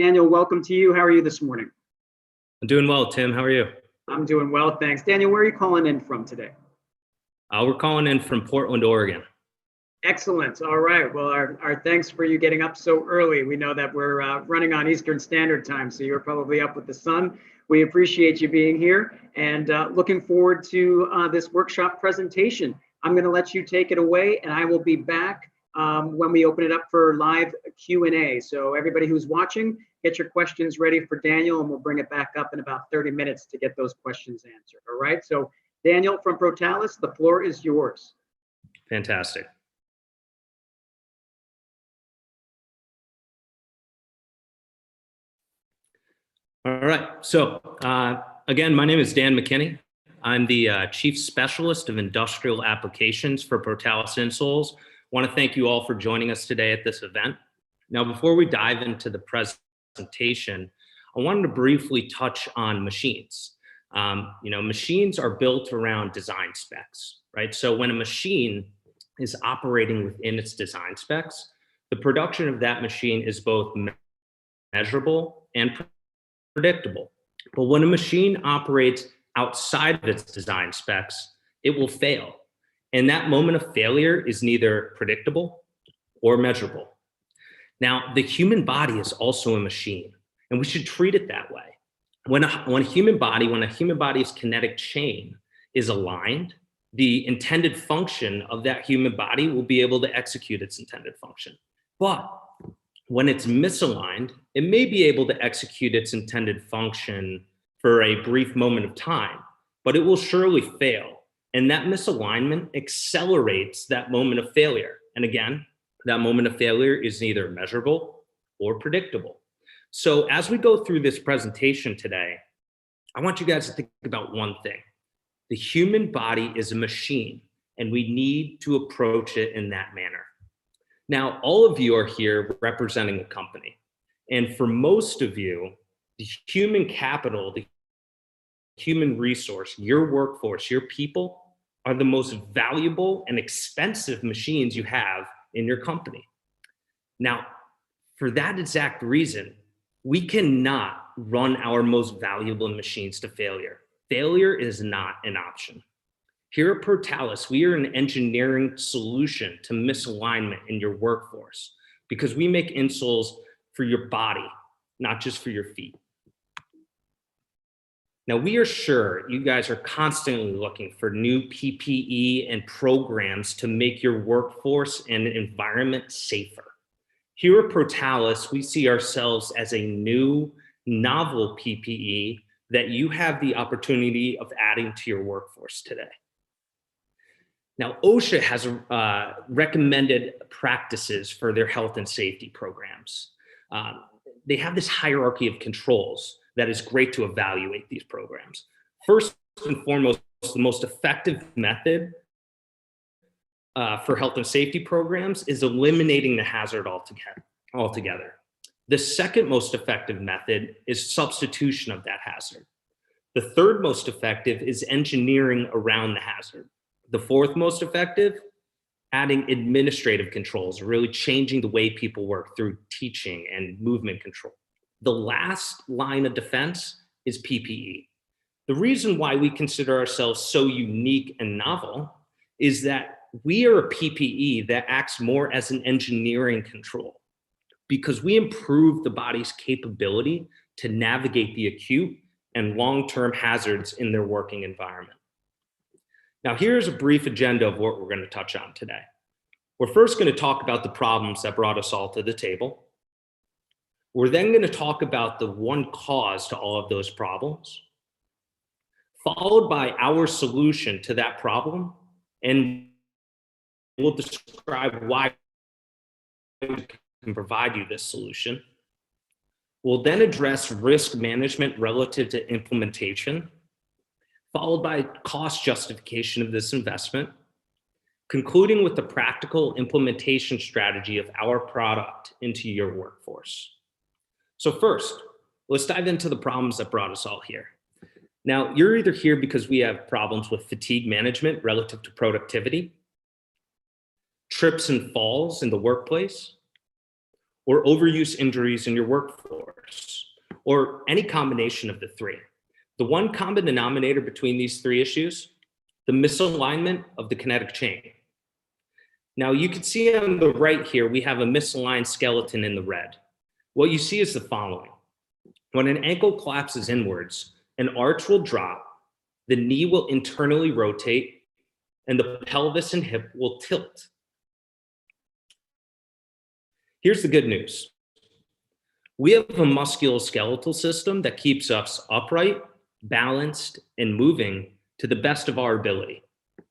Daniel, welcome to you. How are you this morning? I'm doing well, Tim. How are you? I'm doing well, thanks. Daniel, where are you calling in from today? We're calling in from Portland, Oregon. Excellent. All right. Well, our thanks for you getting up so early. We know that we're running on Eastern Standard Time, so you're probably up with the sun. We appreciate you being here and looking forward to this workshop presentation. I'm going to let you take it away, and I will be back when we open it up for live Q&A. So everybody who's watching, get your questions ready for Daniel, and we'll bring it back up in about 30 minutes to get those questions answered. All right. So Daniel from Protalus, the floor is yours. Fantastic. All right. So again, my name is Dan McKinney. I'm the Chief Specialist of Industrial Applications for Protalus Insoles. I want to thank you all for joining us today at this event. Now, before we dive into the presentation, I wanted to briefly touch on machines. Machines are built around design specs, right? So when a machine is operating within its design specs, the production of that machine is both measurable and predictable. But when a machine operates outside of its design specs, it will fail. And that moment of failure is neither predictable or measurable. Now, the human body is also a machine, and we should treat it that way. When a human body's kinetic chain is aligned, the intended function of that human body will be able to execute its intended function. But when it's misaligned, it may be able to execute its intended function for a brief moment of time, but it will surely fail. And that misalignment accelerates that moment of failure. And again, that moment of failure is neither measurable or predictable. So as we go through this presentation today, I want you guys to think about one thing. The human body is a machine, and we need to approach it in that manner. Now, all of you are here representing a company. And for most of you, the human capital, the human resource, your workforce, your people are the most valuable and expensive machines you have in your company. Now, for that exact reason, we cannot run our most valuable machines to failure. Failure is not an option. Here at Protalus, we are an engineering solution to misalignment in your workforce because we make insoles for your body, not just for your feet. Now, we are sure you guys are constantly looking for new PPE and programs to make your workforce and environment safer. Here at Protalus, we see ourselves as a new, novel PPE that you have the opportunity of adding to your workforce today. Now, OSHA has recommended practices for their health and safety programs. They have this hierarchy of controls that is great to evaluate these programs. First and foremost, the most effective method for health and safety programs is eliminating the hazard altogether. The second most effective method is substitution of that hazard. The third most effective is engineering around the hazard. The fourth most effective, adding administrative controls, really changing the way people work through teaching and movement control. The last line of defense is PPE. The reason why we consider ourselves so unique and novel is that we are a PPE that acts more as an engineering control because we improve the body's capability to navigate the acute and long-term hazards in their working environment. Now, here's a brief agenda of what we're going to touch on today. We're first going to talk about the problems that brought us all to the table. We're then going to talk about the one cause to all of those problems, followed by our solution to that problem, and we'll describe why we can provide you this solution. We'll then address risk management relative to implementation, followed by cost justification of this investment, concluding with the practical implementation strategy of our product into your workforce. So first, let's dive into the problems that brought us all here. Now, you're either here because we have problems with fatigue management relative to productivity, trips and falls in the workplace, or overuse injuries in your workforce, or any combination of the three. The one common denominator between these three issues, the misalignment of the kinetic chain. Now you can see on the right here, we have a misaligned skeleton in the red. What you see is the following. When an ankle collapses inwards, an arch will drop, the knee will internally rotate, and the pelvis and hip will tilt. Here's the good news. We have a musculoskeletal system that keeps us upright, balanced, and moving to the best of our ability.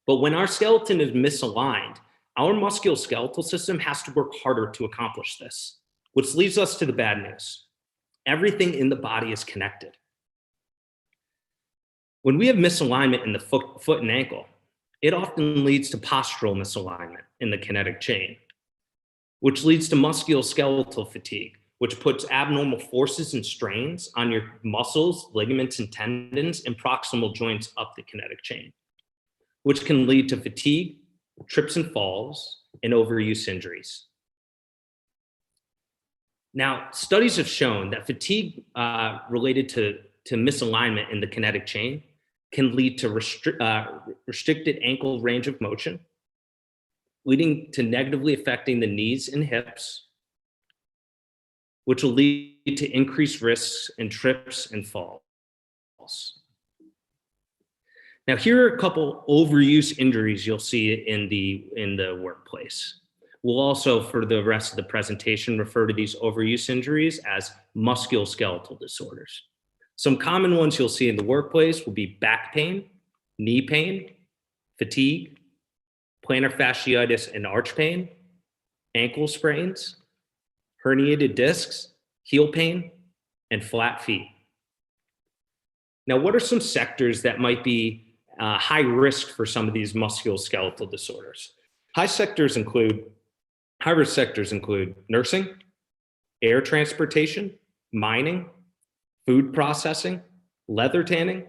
But when our skeleton is misaligned, our musculoskeletal system has to work harder to accomplish this, which leads us to the bad news. Everything in the body is connected. When we have misalignment in the foot and ankle, it often leads to postural misalignment in the kinetic chain, which leads to musculoskeletal fatigue, which puts abnormal forces and strains on your muscles, ligaments, and tendons and proximal joints up the kinetic chain, which can lead to fatigue, trips and falls, and overuse injuries. Now, studies have shown that fatigue related to misalignment in the kinetic chain can lead to restricted ankle range of motion, leading to negatively affecting the knees and hips, which will lead to increased risks in trips and falls. Now, here are a couple overuse injuries you'll see in the workplace. We'll also, for the rest of the presentation, refer to these overuse injuries as musculoskeletal disorders. Some common ones you'll see in the workplace will be back pain, knee pain, fatigue, plantar fasciitis and arch pain, ankle sprains, herniated discs, heel pain, and flat feet. Now, what are some sectors that might be high risk for some of these musculoskeletal disorders? High-risk sectors include nursing, air transportation, mining, food processing, leather tanning,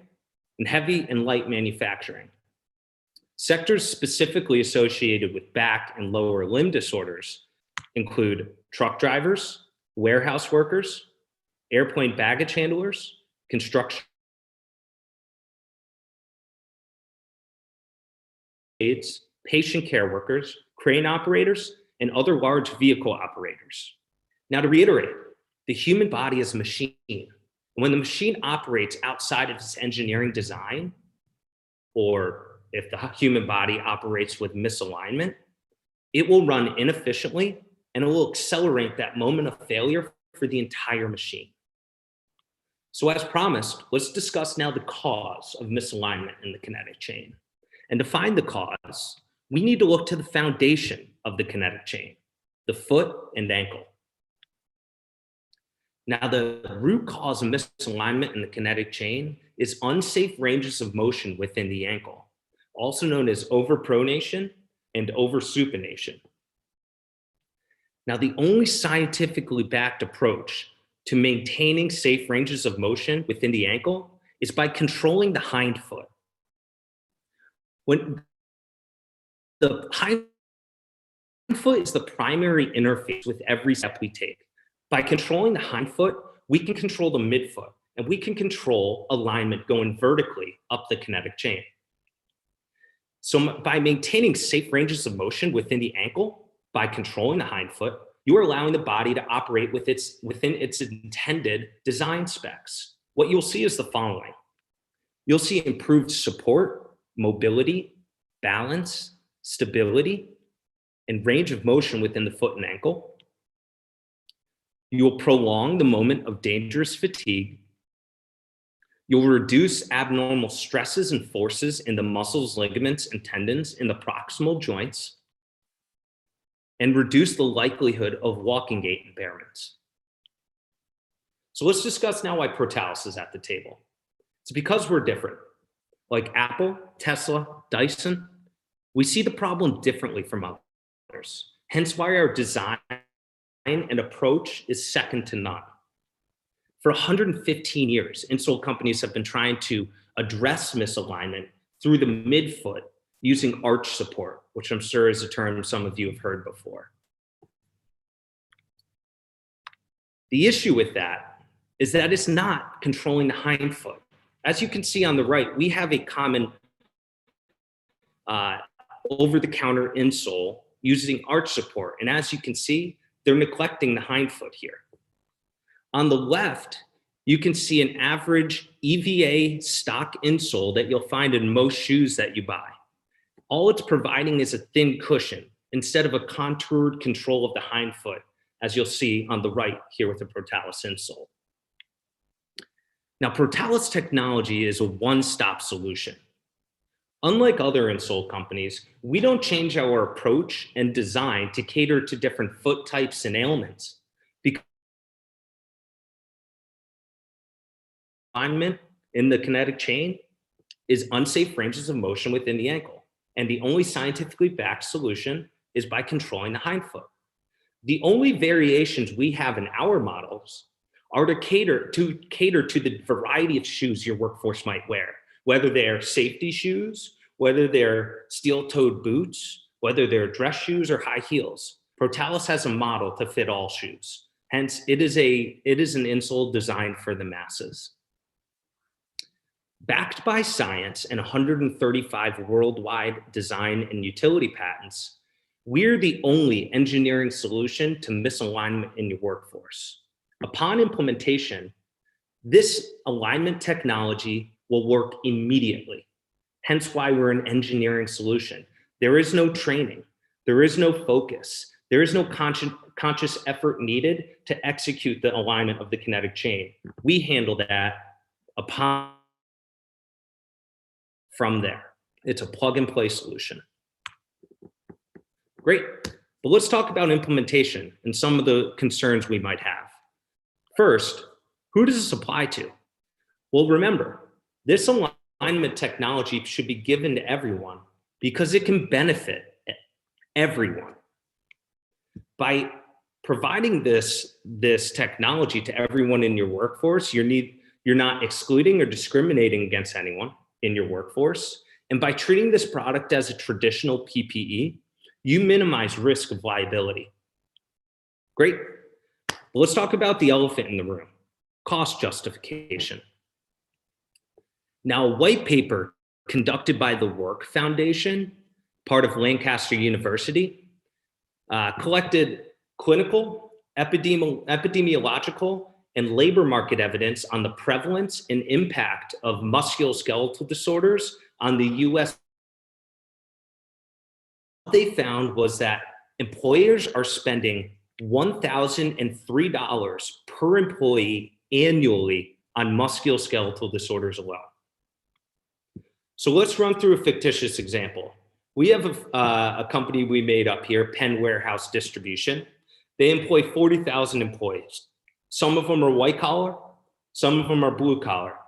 and heavy and light manufacturing. Sectors specifically associated with back and lower limb disorders include truck drivers, warehouse workers, airplane baggage handlers, construction aides, patient care workers, crane operators, and other large vehicle operators. Now, to reiterate, the human body is a machine. When the machine operates outside of its engineering design, or if the human body operates with misalignment, it will run inefficiently and it will accelerate that moment of failure for the entire machine. So as promised, let's discuss now the cause of misalignment in the kinetic chain. And to find the cause, we need to look to the foundation of the kinetic chain, the foot and ankle. Now, the root cause of misalignment in the kinetic chain is unsafe ranges of motion within the ankle, also known as overpronation and oversupination. Now, the only scientifically backed approach to maintaining safe ranges of motion within the ankle is by controlling the hind foot. When the hind foot is the primary interface with every step we take. By controlling the hind foot, we can control the midfoot, and we can control alignment going vertically up the kinetic chain. So by maintaining safe ranges of motion within the ankle, by controlling the hind foot, you are allowing the body to operate within its intended design specs. What you'll see is the following. You'll see improved support, mobility, balance, stability, and range of motion within the foot and ankle. You will prolong the moment of dangerous fatigue. You'll reduce abnormal stresses and forces in the muscles, ligaments, and tendons in the proximal joints, and reduce the likelihood of walking gait impairments. So let's discuss now why Protalus is at the table. It's because we're different. Like Apple, Tesla, Dyson, we see the problem differently from others. Hence why our design and approach is second to none. For 115 years, insole companies have been trying to address misalignment through the midfoot using arch support, which I'm sure is a term some of you have heard before. The issue with that is that it's not controlling the hind foot. As you can see on the right, we have a common over-the-counter insole using arch support. And as you can see, they're neglecting the hind foot here. On the left, you can see an average EVA stock insole that you'll find in most shoes that you buy. All it's providing is a thin cushion instead of a contoured control of the hind foot, as you'll see on the right here with the Protalus insole. Now, Protalus technology is a one-stop solution. Unlike other insole companies, we don't change our approach and design to cater to different foot types and ailments. Because alignment in the kinetic chain is unsafe ranges of motion within the ankle. And the only scientifically backed solution is by controlling the hind foot. The only variations we have in our models are to cater to the variety of shoes your workforce might wear, whether they're safety shoes, whether they're steel-toed boots, whether they're dress shoes or high heels. Protalus has a model to fit all shoes. Hence, it is an insole designed for the masses. Backed by science and 135 worldwide design and utility patents, we're the only engineering solution to misalignment in your workforce. Upon implementation, this alignment technology will work immediately. Hence why we're an engineering solution. There is no training. There is no focus. There is no conscious effort needed to execute the alignment of the kinetic chain. We handle that from there. It's a plug and play solution. Great, but let's talk about implementation and some of the concerns we might have. First, who does this apply to? Well, remember, this alignment technology should be given to everyone because it can benefit everyone. By providing this technology to everyone in your workforce, you're not excluding or discriminating against anyone in your workforce. And by treating this product as a traditional PPE, you minimize risk of liability. Great. Well, let's talk about the elephant in the room, cost justification. Now, a white paper conducted by the Work Foundation, part of Lancaster University, collected clinical, epidemiological, and labor market evidence on the prevalence and impact of musculoskeletal disorders on the US. What they found was that employers are spending $1,003 per employee annually on musculoskeletal disorders alone. So let's run through a fictitious example. We have a company we made up here, Penn Warehouse Distribution. They employ 40,000 employees. Some of them are white collar, some of them are blue collar.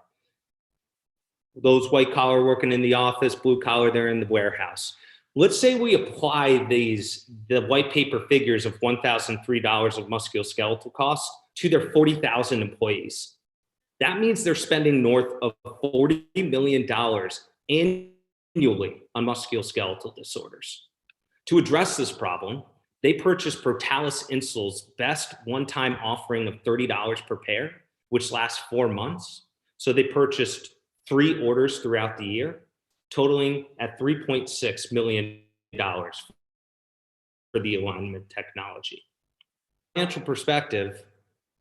Those white collar working in the office, blue collar, they're in the warehouse. Let's say we apply the white paper figures of $1,003 of musculoskeletal costs to their 40,000 employees. That means they're spending north of $40 million annually on musculoskeletal disorders. To address this problem, they purchased Protalus insole's best one-time offering of $30 per pair, which lasts 4 months. So they purchased 3 orders throughout the year, totaling at $3.6 million for the alignment technology. From a financial perspective,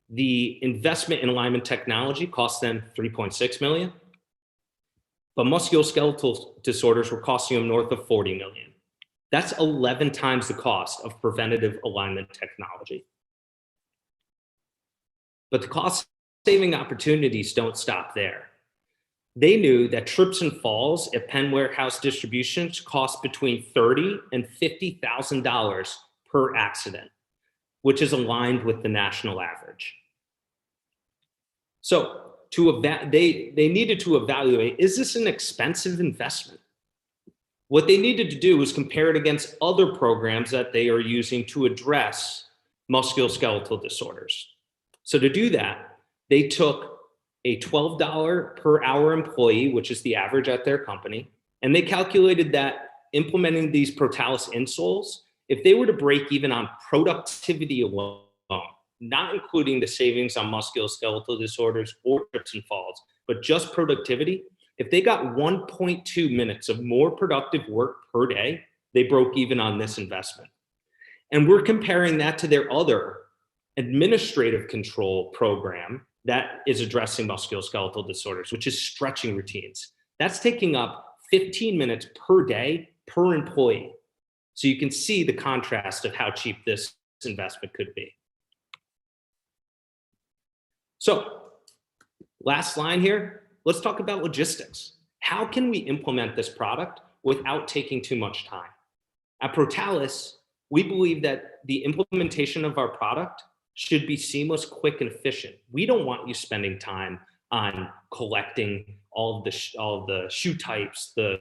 the investment in alignment technology cost them $3.6 million, but musculoskeletal disorders were costing them north of $40 million. That's 11 times the cost of preventative alignment technology. But the cost-saving opportunities don't stop there. They knew that trips and falls at Penn Warehouse Distributions cost between $30,000 and $50,000 per accident, which is aligned with the national average. So they needed to evaluate, is this an expensive investment? What they needed to do was compare it against other programs that they are using to address musculoskeletal disorders. So to do that, they took a $12 per hour employee, which is the average at their company, and they calculated that implementing these Protalus insoles, if they were to break even on productivity alone, not including the savings on musculoskeletal disorders or trips and falls, but just productivity, if they got 1.2 minutes of more productive work per day, they broke even on this investment. And we're comparing that to their other administrative control program that is addressing musculoskeletal disorders, which is stretching routines. That's taking up 15 minutes per day per employee. So you can see the contrast of how cheap this investment could be. So last line here, let's talk about logistics. How can we implement this product without taking too much time? At Protalus, we believe that the implementation of our product should be seamless, quick, and efficient. We don't want you spending time on collecting all of the shoe types, the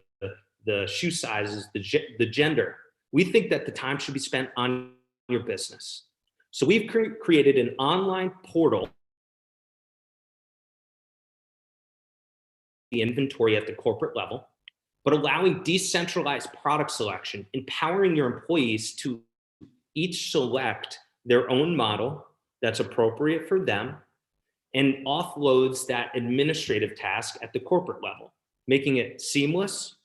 shoe sizes, the gender. We think that the time should be spent on your business. So we've created an online portal, the inventory at the corporate level, but allowing decentralized product selection, empowering your employees to each select their own model that's appropriate for them, and offloads that administrative task at the corporate level, making it seamless,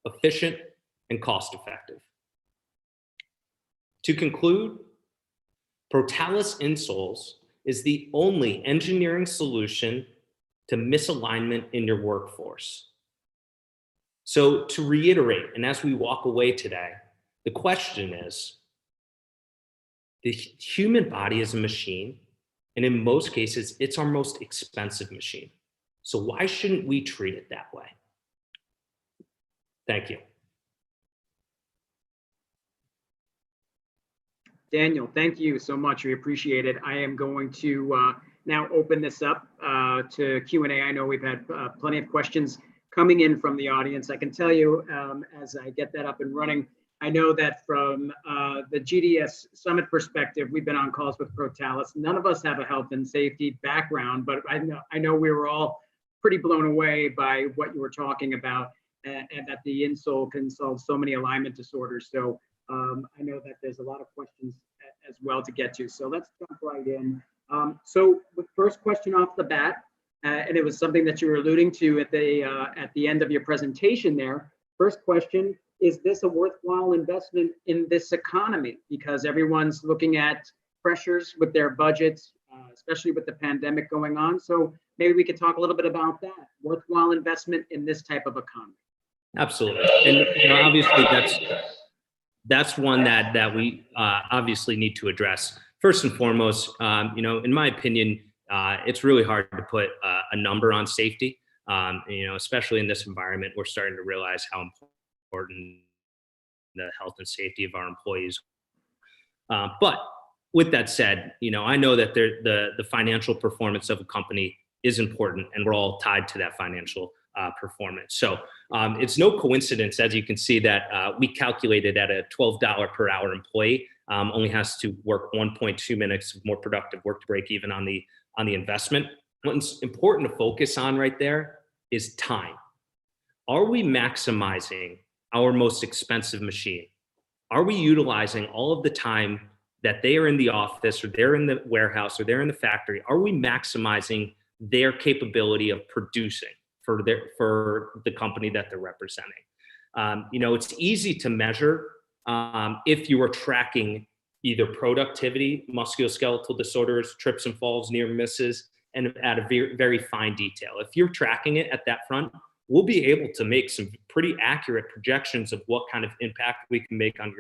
efficient, and cost-effective. To conclude, Protalus insoles is the only engineering solution to misalignment in your workforce. So to reiterate, and as we walk away today, the question is, the human body is a machine, and in most cases, it's our most expensive machine. So why shouldn't we treat it that way? Thank you. Daniel, thank you so much. We appreciate it. I am going to now open this up to Q&A. I know we've had plenty of questions coming in from the audience. I can tell you as I get that up and running, I know that from the GDS Summit perspective, we've been on calls with Protalus. None of us have a health and safety background, but I know we were all pretty blown away by what you were talking about, and that the insole can solve so many alignment disorders. So I know that there's a lot of questions as well to get to. So let's jump right in. So the first question off the bat, and it was something that you were alluding to at the end of your presentation there. First question, is this a worthwhile investment in this economy? Because everyone's looking at pressures with their budgets, especially with the pandemic going on. So maybe we could talk a little bit about that. Worthwhile investment in this type of economy. Absolutely. And obviously that's one that we obviously need to address. First and foremost, in my opinion, it's really hard to put a number on safety. Especially in this environment, we're starting to realize how important the health and safety of our employees. But with that said, I know that the financial performance of a company is important, and we're all tied to that financial performance. So it's no coincidence, as you can see, that we calculated at a $12 per hour employee only has to work 1.2 minutes of more productive work to break even on the investment. What's important to focus on right there is time. Are we maximizing our most expensive machine? Are we utilizing all of the time that they are in the office, or they're in the warehouse, or they're in the factory? Are we maximizing their capability of producing for the company that they're representing? It's easy to measure if you are tracking either productivity, musculoskeletal disorders, trips and falls, near misses, and at a very, very fine detail. If you're tracking it at that front, we'll be able to make some pretty accurate projections of what kind of impact we can make on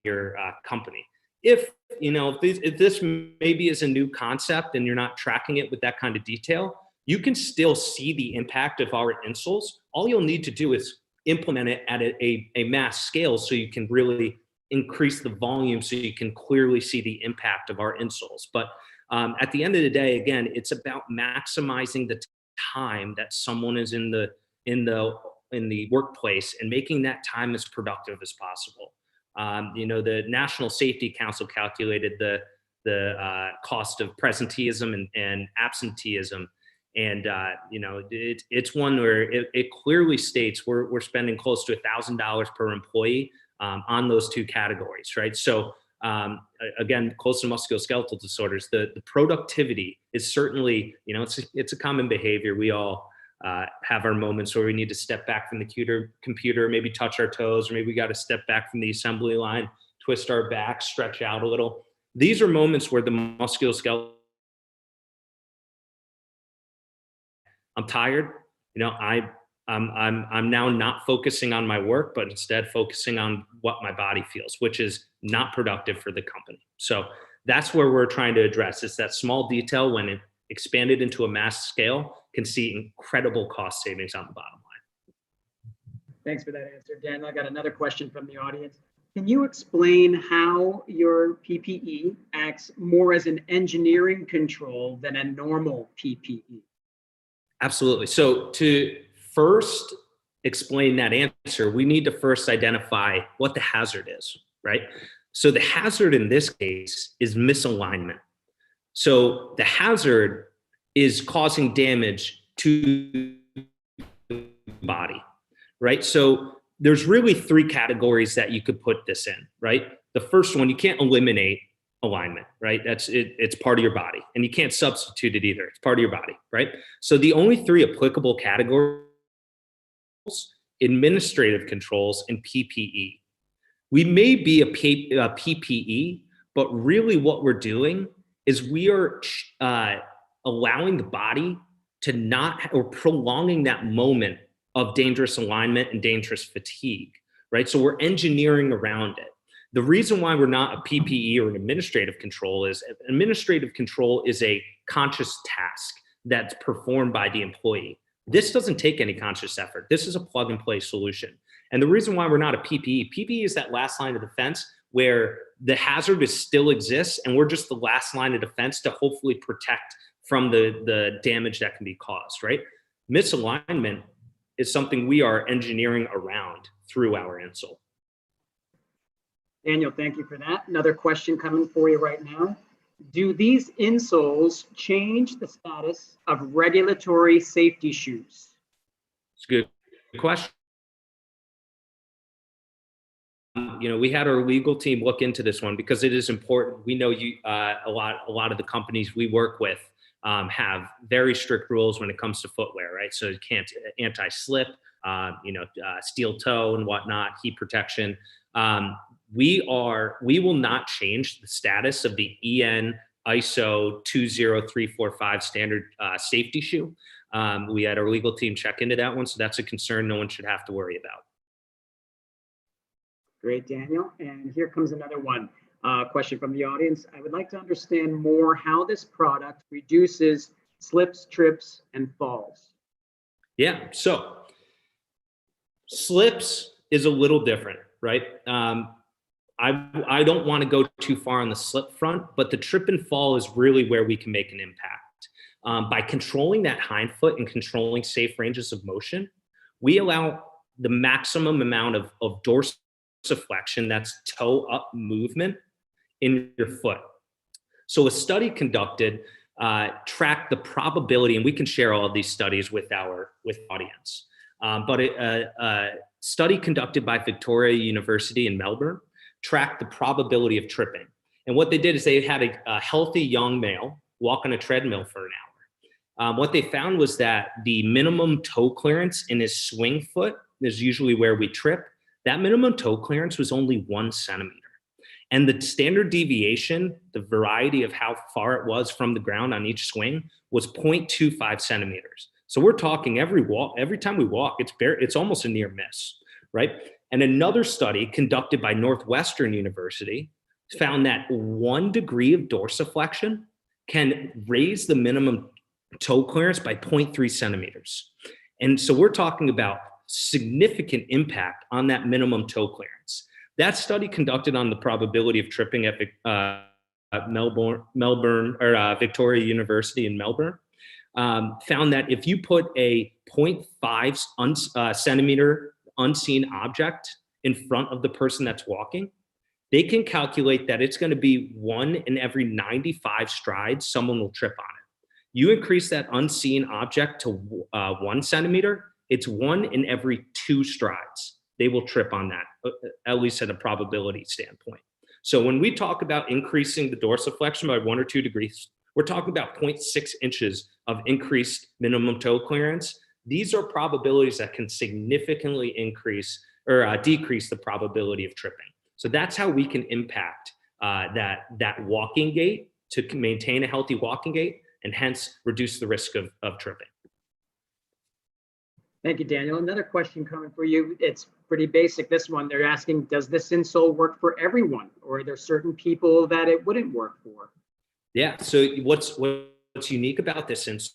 your company. If this maybe is a new concept and you're not tracking it with that kind of detail, you can still see the impact of our insoles. All you'll need to do is implement it at a mass scale so you can really increase the volume so you can clearly see the impact of our insoles. But at the end of the day, again, it's about maximizing the time that someone is in the workplace and making that time as productive as possible. The National Safety Council calculated the cost of presenteeism and absenteeism. And it's one where it clearly states we're spending close to $1,000 per employee on those two categories, right? So again, close to musculoskeletal disorders, the productivity is certainly, it's a common behavior. We all have our moments where we need to step back from the computer, maybe touch our toes, or maybe we got to step back from the assembly line, twist our back, stretch out a little. These are moments where the musculoskeletal, I'm tired, I'm now not focusing on my work, but instead focusing on what my body feels, which is not productive for the company. So that's where we're trying to address. It's that small detail, when it expanded into a mass scale, can see incredible cost savings on the bottom line. Thanks for that answer, Dan. I got another question from the audience. Can you explain how your PPE acts more as an engineering control than a normal PPE? Absolutely. So to first explain that answer, we need to first identify what the hazard is, right? So the hazard in this case is misalignment. So the hazard is causing damage to the body, right? So there's really three categories that you could put this in, right? The first one, you can't eliminate alignment, right? It's part of your body, and you can't substitute it either. It's part of your body, right? So the only three applicable categories: administrative controls and PPE. We may be a PPE, but really what we're doing is we are allowing the body to not, or prolonging that moment of dangerous alignment and dangerous fatigue, right? So we're engineering around it. The reason why we're not a PPE or an administrative control is administrative control is a conscious task that's performed by the employee. This doesn't take any conscious effort. This is a plug and play solution. And the reason why we're not a PPE is that last line of defense where the hazard still exists, and we're just the last line of defense to hopefully protect from the damage that can be caused, right? Misalignment is something we are engineering around through our insole. Daniel, thank you for that. Another question coming for you right now. Do these insoles change the status of regulatory safety shoes? It's a good question. We had our legal team look into this one because it is important. We know a lot of the companies we work with have very strict rules when it comes to footwear, right? So you can't anti-slip, steel toe and whatnot, heat protection. We will not change the status of the EN ISO 20345 standard safety shoe. We had our legal team check into that one, so that's a concern no one should have to worry about. Great, Daniel. And here comes another one. Question from the audience. I would like to understand more how this product reduces slips, trips, and falls. Yeah, so slips is a little different, right? I don't want to go too far on the slip front, but the trip and fall is really where we can make an impact. By controlling that hind foot and controlling safe ranges of motion, we allow the maximum amount of dorsiflexion, that's toe up movement in your foot. So a study conducted tracked the probability, and we can share all of these studies with audience. But a study conducted by Victoria University in Melbourne tracked the probability of tripping. And what they did is they had a healthy young male walk on a treadmill for an hour. What they found was that the minimum toe clearance in his swing foot is usually where we trip. That minimum toe clearance was only 1 centimeter. And the standard deviation, the variety of how far it was from the ground on each swing, was 0.25 centimeters. So we're talking every time we walk, it's almost a near miss, right? And another study conducted by Northwestern University found that 1 degree of dorsiflexion can raise the minimum toe clearance by 0.3 centimeters. And so we're talking about significant impact on that minimum toe clearance. That study conducted on the probability of tripping at Melbourne or Victoria University in Melbourne found that if you put a 0.5 centimeter unseen object in front of the person that's walking, they can calculate that it's going to be 1 in every 95 strides someone will trip on it. You increase that unseen object to 1 centimeter, it's 1 in every 2 strides they will trip on that, at least at a probability standpoint. So when we talk about increasing the dorsiflexion by 1 or 2 degrees, we're talking about 0.6 inches of increased minimum toe clearance. These are probabilities that can significantly increase or decrease the probability of tripping. So that's how we can impact that walking gait to maintain a healthy walking gait and hence reduce the risk of tripping. Thank you, Daniel. Another question coming for you. It's pretty basic, this one. They're asking, does this insole work for everyone? Or are there certain people that it wouldn't work for? Yeah, so what's unique about this insole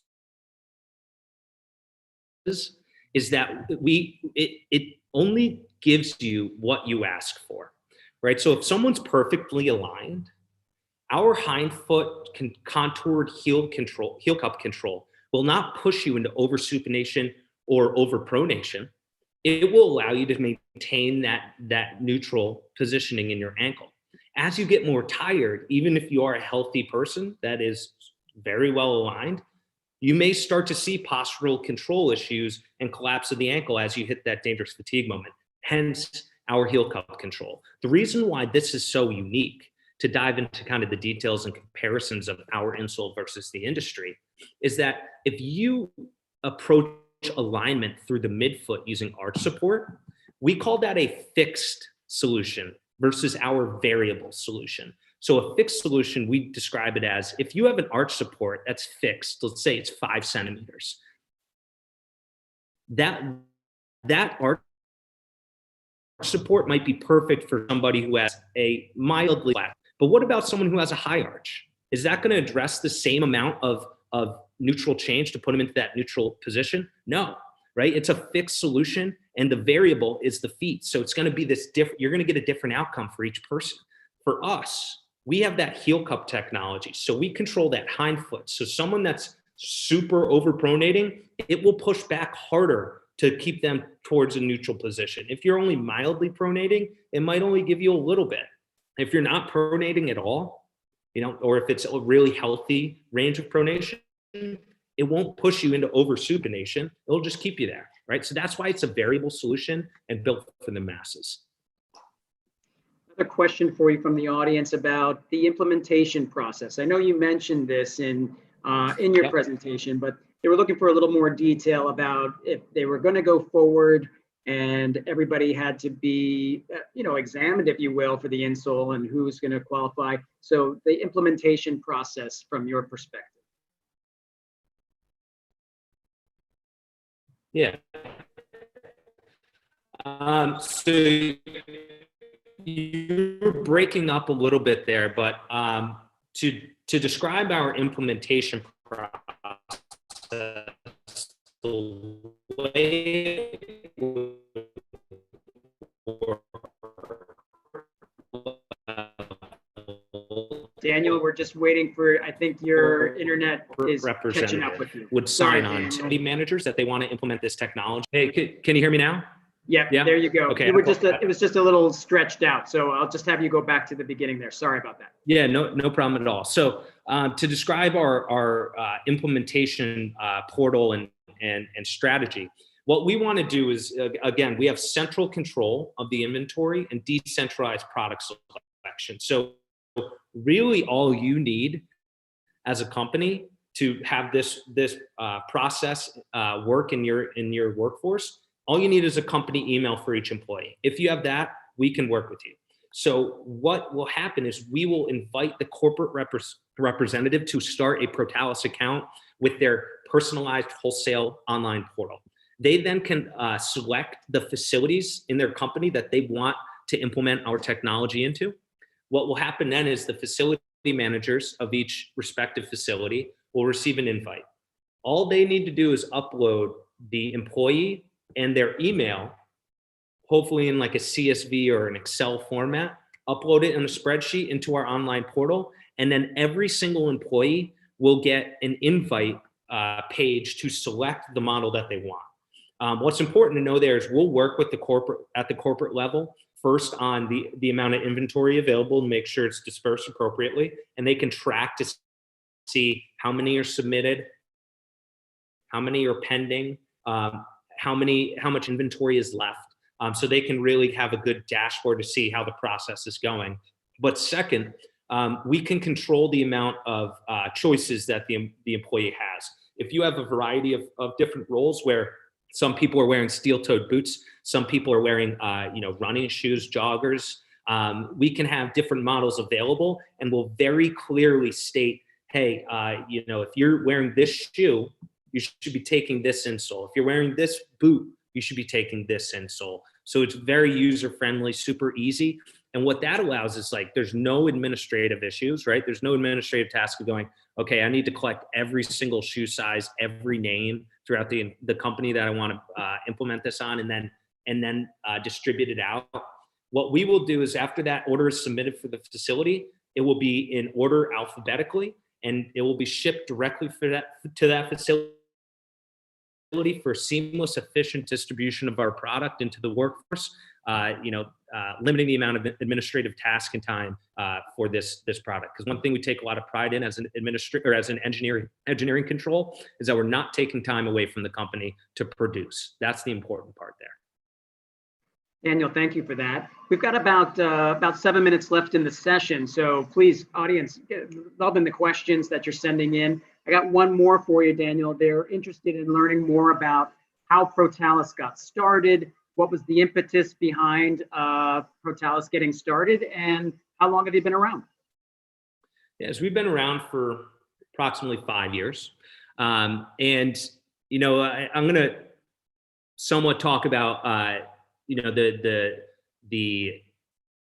is that it only gives you what you ask for, right? So if someone's perfectly aligned, our hind foot contoured heel cup control will not push you into oversupination or overpronation. It will allow you to maintain that neutral positioning in your ankle. As you get more tired, even if you are a healthy person that is very well aligned, you may start to see postural control issues and collapse of the ankle as you hit that dangerous fatigue moment. Hence our heel cup control. The reason why this is so unique, to dive into kind of the details and comparisons of our insole versus the industry, is that if you approach alignment through the midfoot using arch support, we call that a fixed solution versus our variable solution. So a fixed solution, we describe it as if you have an arch support that's fixed, let's say it's 5 centimeters, that arch support might be perfect for somebody who has a mildly flat. But what about someone who has a high arch? Is that going to address the same amount of neutral change to put them into that neutral position? No, right? It's a fixed solution, and the variable is the feet. So it's going to be this different. You're going to get a different outcome for each person. For us, we have that heel cup technology, so we control that hind foot. So someone that's super overpronating, it will push back harder to keep them towards a neutral position. If you're only mildly pronating, it might only give you a little bit. If you're not pronating at all, or if it's a really healthy range of pronation, it won't push you into oversupination. It'll just keep you there, right? So that's why it's a variable solution and built for the masses. Another question for you from the audience about the implementation process. I know you mentioned this in your presentation, but they were looking for a little more detail about if they were going to go forward and everybody had to be, examined, if you will, for the insole and who's going to qualify. So the implementation process from your perspective. Yeah. So you're breaking up a little bit there, but to describe our implementation process, the way Daniel, we're just waiting for, I think your internet is catching up with you. Would sign on to the managers that they want to implement this technology. Hey, can you hear me now? Yep, yeah, there you go. Okay. It was just a little stretched out. So I'll just have you go back to the beginning there. Sorry about that. Yeah, no problem at all. So to describe our implementation portal and strategy, what we want to do is, again, we have central control of the inventory and decentralized product selection. So really all you need as a company to have this process work in your workforce, all you need is a company email for each employee. If you have that, we can work with you. So what will happen is we will invite the corporate representative to start a Protalus account with their personalized wholesale online portal. They then can select the facilities in their company that they want to implement our technology into. What will happen then is the facility managers of each respective facility will receive an invite. All they need to do is upload the employee and their email, hopefully in like a CSV or an Excel format, upload it in a spreadsheet into our online portal, and then every single employee will get an invite page to select the model that they want. What's important to know there is we'll work with at the corporate level first on the amount of inventory available and make sure it's dispersed appropriately, and they can track to see how many are submitted, how many are pending, how much inventory is left. So they can really have a good dashboard to see how the process is going. But second, we can control the amount of choices that the employee has. If you have a variety of different roles where some people are wearing steel-toed boots, some people are wearing running shoes, joggers, we can have different models available, and we'll very clearly state, hey, if you're wearing this shoe, you should be taking this insole. If you're wearing this boot, you should be taking this insole. So it's very user-friendly, super easy. And what that allows is, like, there's no administrative issues, right? There's no administrative task of going, okay, I need to collect every single shoe size, every name throughout the company that I want to implement this on, and then distribute it out. What we will do is, after that order is submitted for the facility, it will be in order alphabetically, and it will be shipped directly to that facility for seamless, efficient distribution of our product into the workforce, limiting the amount of administrative task and time for this product. Because one thing we take a lot of pride in as an administrator, or as an engineering control, is that we're not taking time away from the company to produce. That's the important part there. Daniel, thank you for that. We've got about 7 minutes left in the session, so please, audience, loving the questions that you're sending in. I got one more for you, Daniel. They're interested in learning more about how Protalus got started, what was the impetus behind Protalus getting started, and how long have you been around? Yes, we've been around for approximately 5 years. I'm going to somewhat talk about the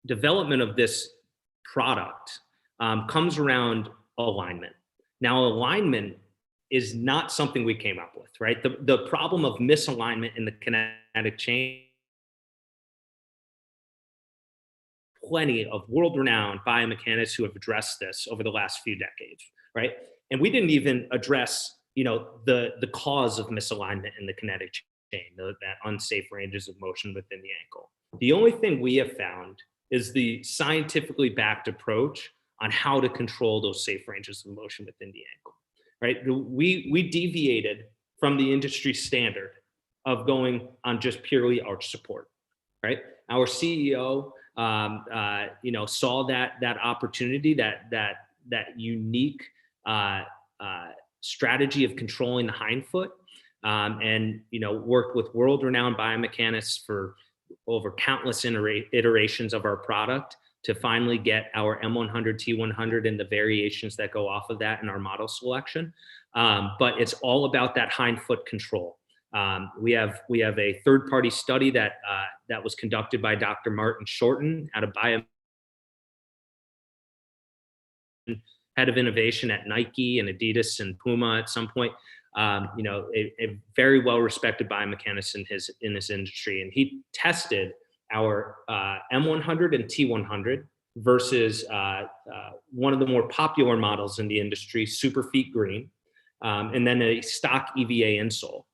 development of this product comes around alignment. Now, alignment is not something we came up with, right? The problem of misalignment in the kinetic chain, plenty of world-renowned biomechanists who have addressed this over the last few decades, right? And we didn't even address, the cause of misalignment in the kinetic chain, that unsafe ranges of motion within the ankle. The only thing we have found is the scientifically backed approach on how to control those safe ranges of motion within the ankle, right? We deviated from the industry standard of going on just purely arch support, right? Our CEO, saw that opportunity, that unique strategy of controlling the hind foot, and worked with world-renowned biomechanists for over countless iterations of our product to finally get our M100, T100, and the variations that go off of that in our model selection. But it's all about that hind foot control. We have a third-party study that was conducted by Dr. Martin Shorten out of head of innovation at Nike and Adidas and Puma at some point. A very well-respected biomechanist in this industry, and he tested our M100 and T100 versus one of the more popular models in the industry, Superfeet Green, and then a stock EVA insole.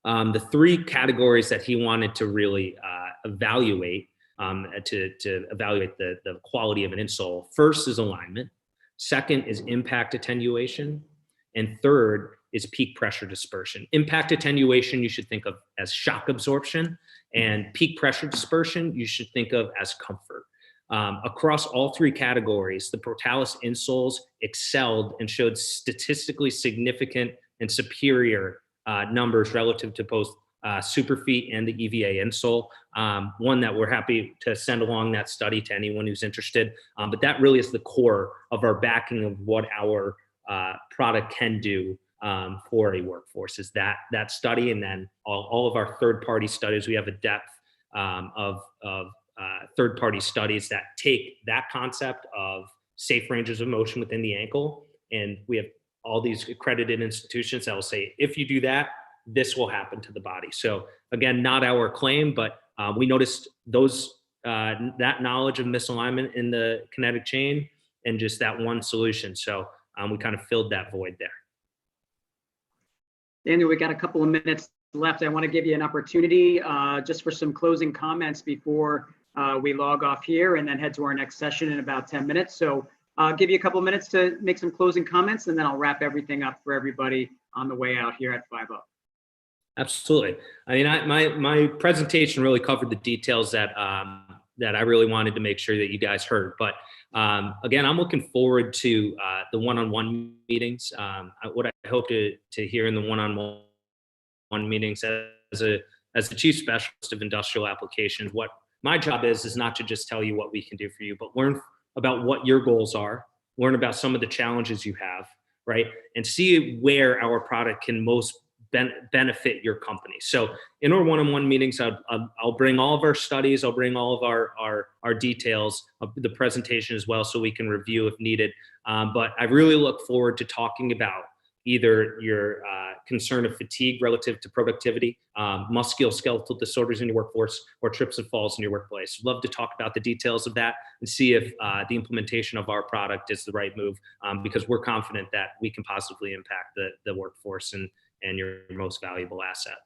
The three categories that he wanted to really evaluate to evaluate the quality of an insole: first is alignment, second is impact attenuation, and third is peak pressure dispersion. Impact attenuation you should think of as shock absorption, and peak pressure dispersion you should think of as comfort. Across all three categories, the Protalus insoles excelled and showed statistically significant and superior numbers relative to both Superfeet and the EVA insole. One that we're happy to send along that study to anyone who's interested. But that really is the core of our backing of what our product can do for a workforce, is that study, and then all of our third-party studies. We have a depth of third-party studies that take that concept of safe ranges of motion within the ankle, and we have all these accredited institutions that will say, if you do that, this will happen to the body. So again, not our claim, but we noticed that knowledge of misalignment in the kinetic chain and just that one solution. So we kind of filled that void there. Daniel, we got a couple of minutes left. I want to give you an opportunity just for some closing comments before we log off here and then head to our next session in about 10 minutes. So I'll give you a couple of minutes to make some closing comments, and then I'll wrap everything up for everybody on the way out here at 5-0. Absolutely. I mean, my presentation really covered the details that I really wanted to make sure that you guys heard. But Again, I'm looking forward to the one-on-one meetings. What I hope to hear in the one-on-one meetings as a chief specialist of industrial applications, what my job is not to just tell you what we can do for you, but learn about what your goals are, learn about some of the challenges you have, right? And see where our product can most benefit your company. So in our one-on-one meetings, I'll bring all of our studies, I'll bring all of our details of the presentation as well, so we can review if needed. But I really look forward to talking about either your concern of fatigue relative to productivity, musculoskeletal disorders in your workforce, or trips and falls in your workplace. Love to talk about the details of that and see if the implementation of our product is the right move, because we're confident that we can positively impact the workforce and your most valuable asset.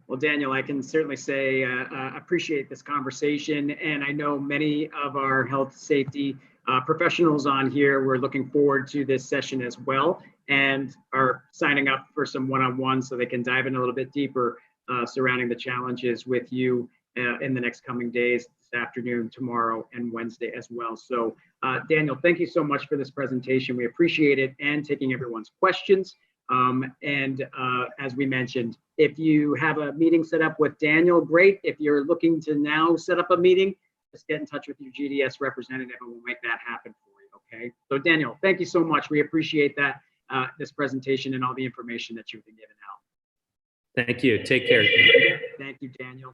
Well, Daniel, I can certainly say appreciate this conversation, and I know many of our health safety professionals on here were looking forward to this session as well, and are signing up for some one-on-ones so they can dive in a little bit deeper surrounding the challenges with you in the next coming days, this afternoon, tomorrow, and Wednesday as well. So Daniel, thank you so much for this presentation. We appreciate it, and taking everyone's questions. As we mentioned, if you have a meeting set up with Daniel, great. If you're looking to now set up a meeting, just get in touch with your GDS representative and we'll make that happen for you, okay? So Daniel, thank you so much. We appreciate that, this presentation and all the information that you've been giving out. Thank you. Take care. Thank you, Daniel.